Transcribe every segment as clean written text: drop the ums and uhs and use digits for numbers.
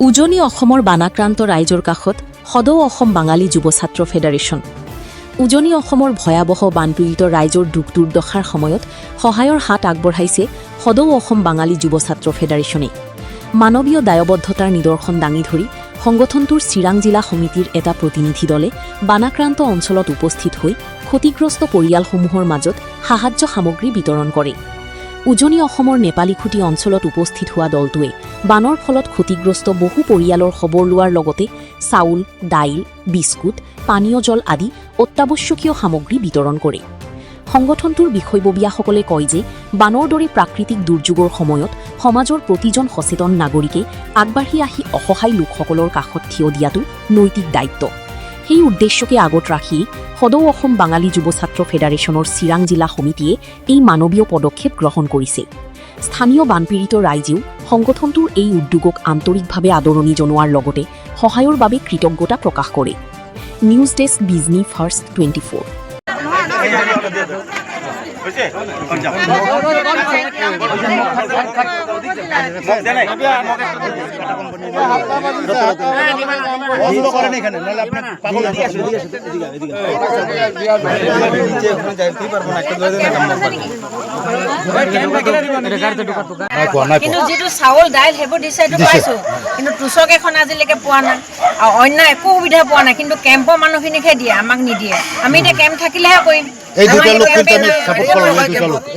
উজনি অসমৰ বানাক্ৰান্ত ৰাইজৰ কাষত সদৌ অসম বাঙালী যুৱ ছাত্ৰ ফেডাৰেশ্যন। উজনি অসমৰ ভয়াৱহ বানপীড়িত ৰাইজৰ দুখ দুৰ্দশাৰ সময়ত সহায়ৰ হাত আগবঢ়াইছে সদৌ অসম বাঙালী যুৱ ছাত্ৰ ফেডাৰেশ্যনে। মানৱীয় দায়বদ্ধতাৰ নিদৰ্শন দাঙি ধৰি সংগঠনটোৰ চিৰাং জিলা সমিতিৰ এটা প্ৰতিনিধি দলে বানাক্ৰান্ত অঞ্চলত উপস্থিত হৈ ক্ষতিগ্ৰস্ত পৰিয়ালসমূহৰ মাজত সাহায্য সামগ্ৰী বিতৰণ কৰে। উজনি অসমৰ নেপালীখুটি অঞ্চলত উপস্থিত হোৱা দলটোৱে বানৰ ফলত ক্ষতিগ্ৰস্ত বহু পৰিয়ালৰ খবৰ লোৱাৰ লগতে চাউল, দাইল, বিস্কুট, পানীয় জল আদি অত্যাৱশ্যকীয় সামগ্ৰী বিতৰণ কৰে। সংগঠনটোৰ বিষয়ববীয়াসকলে কয় যে বানৰ দৰে প্ৰাকৃতিক দুৰ্যোগৰ সময়ত সমাজৰ প্ৰতিজন সচেতন নাগৰিকে আগবাঢ়ি আহি অসহায় লোকসকলৰ কাষত থিয় দিয়াটো নৈতিক দায়িত্ব। সেই উদ্দেশ্যকে আগত ৰাখি সদৌ অসম বাঙালী যুৱ ছাত্ৰ ফেডাৰেশ্যনৰ চিৰাং জিলা সমিতিয়ে এই মানৱীয় পদক্ষেপ গ্ৰহণ কৰিছে। স্থানীয় বানপীড়িত ৰাইজেও সংগঠনটোৰ এই উদ্যোগক আন্তৰিকভাৱে আদৰণি জনোৱাৰ লগতে সহায়ৰ বাবে কৃতজ্ঞতা প্ৰকাশ কৰে। News desk Bijni first 24। কিন্তু যেটো চাউল দাইল হেবো দিছে এটো পাইছো, কিন্তু টুচক এখন আজিলৈকে পোৱা নাই আৰু অন্য একো সুবিধা পোৱা নাই। কিন্তু কেম্পৰ মানুহখিনিকে দিয়ে, আমাক নিদিয়ে। আমি এতিয়া কেম্প থাকিলেহে কৰিম।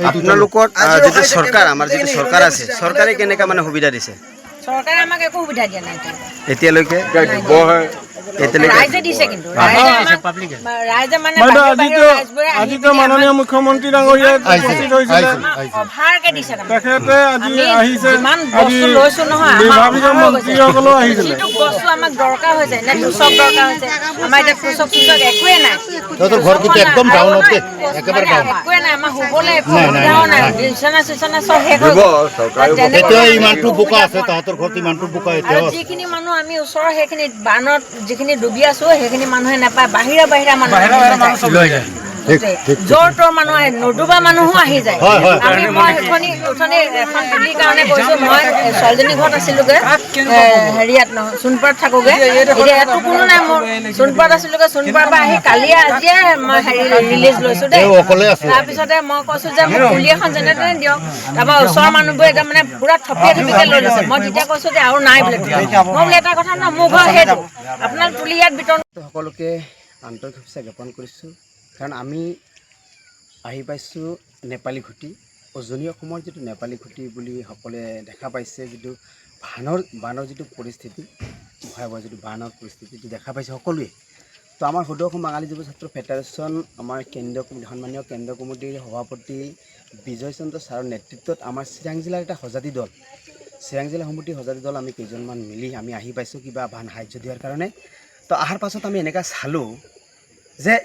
আপোনালোকৰ যিটো চৰকাৰ, আমাৰ যিটো চৰকাৰ আছে, চৰকাৰে কেনেকা মানে সুবিধা দিছে? চৰকাৰে আমাক একো সুবিধা দিয়া নাই এতিয়ালৈকে। ৰাইজে দিছে, কিন্তু ৰাইজে মানে আজিতো মাননীয় মুখ্যমন্ত্ৰী ডাঙৰীয়া উপস্থিত হৈছিলে, অভাৰকে দিছে। তেখেতে আজি আহিছে, ইমান বস্তু লৈছো নহয়, বিভাগীয় মন্ত্ৰীসকলো আহিছিলে। যিটো বস্তু আমাক দৰকাৰ হৈছে, নে টুচক দৰকাৰ হৈছে, আমাৰ এতিয়া টুচক একোৱে নাই। একোৱে নাই, আমাৰ শুবলৈ একো সুবিধাও নাই, বিচনা চিচনা চব শেষ হৈ গ'ল। যিখিনি মানুহ আমি ওচৰৰ সেইখিনি বানত যিখিনি ডুবি আছো, সেইখিনি মানুহে নাপায়। বাহিৰা মানুহ জোৰ তোৰ মানুহ আহে, নডুবা মানুহো আহি যায়। আমি মই উঠনি এখন তুলিৰ কাৰণে কৈছো, মই ছোৱালীজনী ঘৰত আছিলোগে, হেৰিয়াত সোণপাৰাত থাকোগে। এতিয়া ইয়াতো কোনো নাই, মোৰ সোণপাৰাত আছিলোগে। সোণপাৰাৰ পৰা আহি কালিয়ে আজিয়ে হেৰি ৰিলিজ লৈছো দেই। তাৰপিছতে মই কৈছো যে মোক তুলি এখন যেনে তেনে দিয়ক। তাৰপৰা ওচৰৰ মানুহবোৰে একদম মানে পুৰা থপিকে লৈ লৈছে। মই তেতিয়া কৈছো যে আৰু নাই বোলে। মই বোলে এটা কথা নহয়, মোৰ ঘৰ সেইটো, আপোনাৰ তুলি ইয়াত বিতৰণ। সকলোকে আন্তৰিক শুভেচ্ছা জ্ঞাপন কৰিছোঁ। কাৰণ আমি আহি পাইছোঁ নেপালীখুটি। উজনি অসমৰ যিটো নেপালীখুটি বুলি সকলোৱে দেখা পাইছে, যিটো বানৰ যিটো পৰিস্থিতি, ভয়াৱহ যিটো বানৰ পৰিস্থিতিটো দেখা পাইছে সকলোৱে। তো আমাৰ সদৌ অসম বাঙালী যুৱ ছাত্ৰ ফেডাৰেশ্যন, আমাৰ সন্মানীয় কেন্দ্ৰীয় কমিটিৰ সভাপতি বিজয় চন্দ্ৰ ছাৰৰ নেতৃত্বত আমাৰ চিৰাং জিলাৰ এটা সজাতি দল, চিৰাং জিলা সমিতিৰ সজাতি দল, আমি কেইজনমান মিলি আমি আহি পাইছোঁ কিবা বান সাহাৰ্য দিয়াৰ কাৰণে। তো অহাৰ পাছত আমি এনেকুৱা চালোঁ যে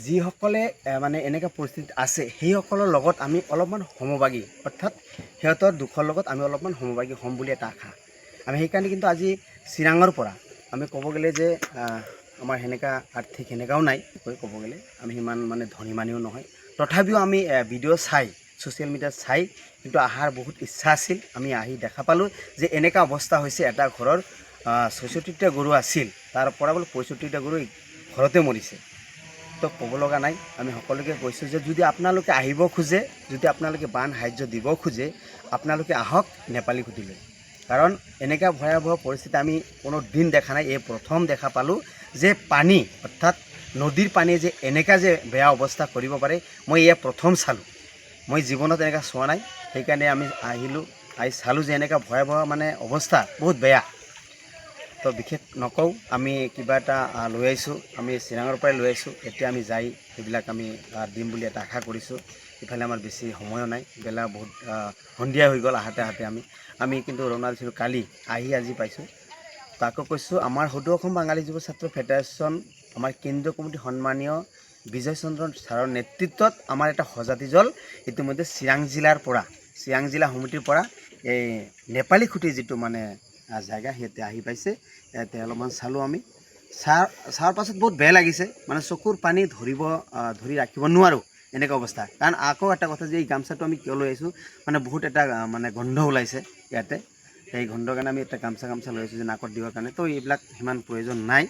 যিসকলে মানে এনেকুৱা পৰিস্থিতিত আছে, সেইসকলৰ লগত আমি অলপমান সমভাগী, অৰ্থাৎ সিহঁতৰ দুখৰ লগত আমি অলপমান সমভাগী হ'ম বুলি এটা আশা। আমি সেইকাৰণে কিন্তু আজি চিৰাঙৰ পৰা আমি ক'ব গ'লে যে আমাৰ সেনেকুৱা আৰ্থিক সেনেকাও নাই, ক'ব গ'লে আমি সিমান মানে ধনী মানিও নহয়। তথাপিও আমি ভিডিঅ' চাই, ছ'চিয়েল মিডিয়াত চাই কিন্তু অহাৰ বহুত ইচ্ছা আছিল। আমি আহি দেখা পালোঁ যে এনেকুৱা অৱস্থা হৈছে, এটা ঘৰৰ ৬৬টা গৰু আছিল, তাৰ পৰা বোলে ৬৫টা গৰু ঘৰতে মৰিছে। তো ক'ব লগা নাই। আমি সকলোকে কৈছোঁ যে যদি আপোনালোকে আহিব খোজে, যদি আপোনালোকে বান সাহাৰ্য দিব খোজে, আপোনালোকে আহক নেপালীখুটিলৈ। কাৰণ এনেকুৱা ভয়াৱহ পৰিস্থিতি আমি কোনো দিন দেখা নাই। এই প্ৰথম দেখা পালোঁ যে পানী, অৰ্থাৎ নদীৰ পানীয়ে যে এনেকুৱা যে বেয়া অৱস্থা কৰিব পাৰে, মই এয়া প্ৰথম চালোঁ। মই জীৱনত এনেকুৱা চোৱা নাই। সেইকাৰণে আমি আহিলোঁ, আহি চালোঁ যে এনেকুৱা ভয়াৱহ মানে অৱস্থা বহুত বেয়া। তো বিশেষ নকওঁ, আমি কিবা এটা লৈ আহিছোঁ, আমি চিৰাঙৰ পৰাই লৈ আহিছোঁ। এতিয়া আমি যাই সেইবিলাক আমি দিম বুলি এটা আশা কৰিছোঁ। ইফালে আমাৰ বেছি সময়ো নাই, বেলা বহুত সন্ধিয়া হৈ গ'ল আহোঁতে আমি কিন্তু ৰওনা দিছিলোঁ কালি, আহি আজি পাইছোঁ। তাকো কৈছোঁ, আমাৰ সদৌ অসম বাঙালী যুৱ ছাত্ৰ ফেডাৰেশ্যন, আমাৰ কেন্দ্ৰীয় কমিটিৰ সন্মানীয় বিজয় চন্দ্ৰ ছাৰৰ নেতৃত্বত আমাৰ এটা সজাতি দল ইতিমধ্যে চিৰাং জিলাৰ পৰা, চিৰাং জিলা সমিতিৰ পৰা এই নেপালীখুটি যিটো মানে জেগা, সিহঁতে আহি পাইছে। ইয়াতে অলপমান চালোঁ আমি, চাৰ পাছত বহুত বেয়া লাগিছে। মানে চকুৰ পানী ধৰি ৰাখিব নোৱাৰোঁ এনেকুৱা অৱস্থা। কাৰণ আকৌ এটা কথা যে এই গামচাটো আমি কিয় লৈ আহিছোঁ, মানে বহুত এটা মানে গোন্ধ ওলাইছে ইয়াতে। এই গোন্ধৰ কাৰণে আমি এটা গামছা লৈ আছোঁ যে নাকত দিবৰ কাৰণে তো এইবিলাক সিমান প্ৰয়োজন নাই